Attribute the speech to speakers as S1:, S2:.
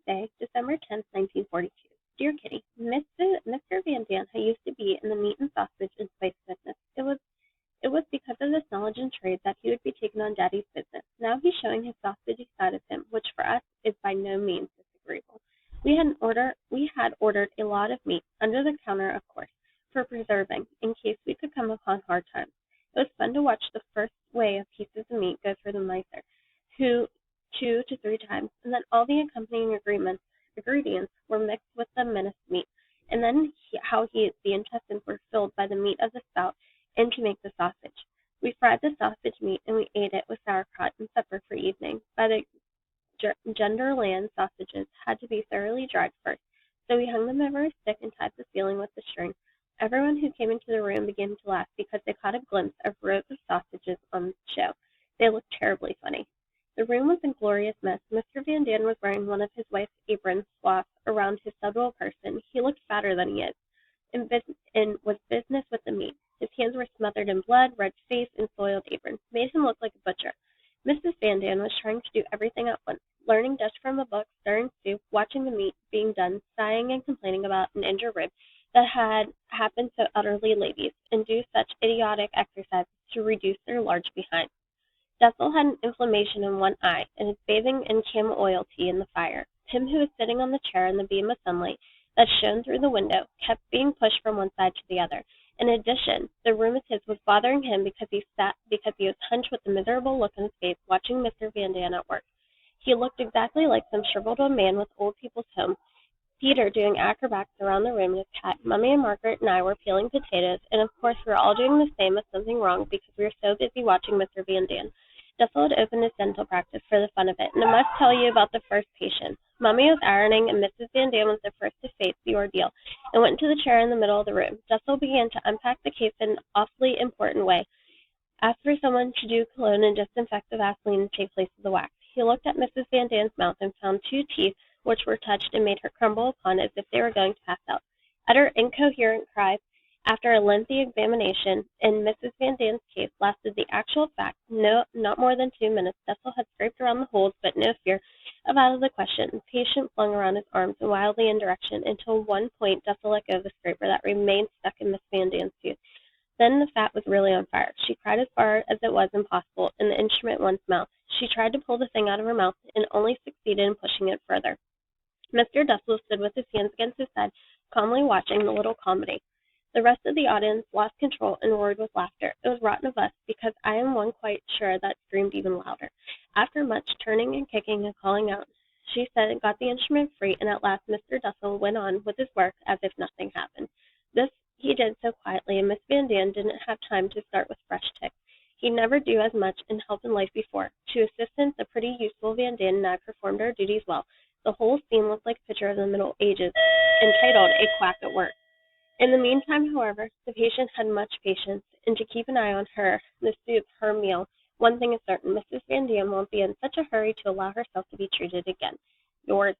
S1: Tuesday, December 10th, 1942. Dear Kitty, Mr. Van Dant used to be in the meat and sausage and spice business. It was because of this knowledge and trade that he would be taken on Daddy's business. Now he's showing his sausage side of him, which for us is by no means disagreeable. We had ordered a lot of meat, under the counter of course, for preserving, in case we could come upon hard times. It was fun to watch the first weigh of pieces of meat go through the miser, who 2 to 3 times, and then all the accompanying ingredients were mixed with the minced meat, and then the intestines were filled by the meat of the spout in to make the sausage. We fried the sausage meat and we ate it with sauerkraut and supper for evening. By the Genderland sausages had to be thoroughly dried first, so we hung them over a stick and tied the ceiling with the string. Everyone who came into the room began to laugh because they caught a glimpse of rows of sausages on the show. They looked terribly funny. The room was a glorious mess. Mr. Van Dant was wearing one of his wife's aprons swathed around his subtle person. He looked fatter than he is, and was business with the meat. His hands were smothered in blood, red face, and soiled apron. Made him look like a butcher. Mrs. Van Dant was trying to do everything at once, learning Dutch from a book, stirring soup, watching the meat being done, sighing and complaining about an injured rib that had happened so utterly ladies, and do such idiotic exercises to reduce their large behinds. Cecil had an inflammation in one eye, and is bathing in camel oil tea in the fire. Tim, who was sitting on the chair in the beam of sunlight that shone through the window, kept being pushed from one side to the other. In addition, the rheumatism was bothering him because he was hunched with a miserable look on his face, watching Mr. Van Dant at work. He looked exactly like some shriveled old man with old people's home. Peter doing acrobats around the room with his cat. Mummy and Margaret and I were peeling potatoes, and of course we were all doing the same with something wrong because we were so busy watching Mr. Van Dant. Cecil had opened his dental practice for the fun of it, and I must tell you about the first patient. Mummy was ironing, and Mrs. Van Dant was the first to face the ordeal, and went to the chair in the middle of the room. Cecil began to unpack the case in an awfully important way. Asked for someone to do cologne and disinfect the Vaseline and take place of the wax. He looked at Mrs. Van Dant's mouth and found 2 teeth which were touched and made her crumble upon as if they were going to pass out. At her incoherent cry, after a lengthy examination in Mrs. Van Dant's case lasted the actual fact, not more than 2 minutes, Cecil had scraped around the holes, but no fear of out of the question. The patient flung around his arms and wildly in direction, until one point Cecil let go of the scraper that remained stuck in Miss Van Dant's tooth. Then the fat was really on fire. She cried as far as it was impossible in the instrument one's mouth. She tried to pull the thing out of her mouth, and only succeeded in pushing it further. Mr. Dessel stood with his hands against his head, calmly watching the little comedy. The rest of the audience lost control and roared with laughter. It was rotten of us, because I am one quite sure that screamed even louder. After much turning and kicking and calling out, she said it got the instrument free, and at last Mr. Dessel went on with his work as if nothing happened. This he did so quietly, and Miss Van Dant didn't have time to start with fresh ticks. He'd never do as much in help in life before. To assistance, the pretty useful Van Dant and I performed our duties well. The whole scene looked like a picture of the Middle Ages, entitled A Quack at Work. In the meantime, however, the patient had much patience, and to keep an eye on her, the soup, her meal. One thing is certain, Mrs. Van Dant won't be in such a hurry to allow herself to be treated again. Yours,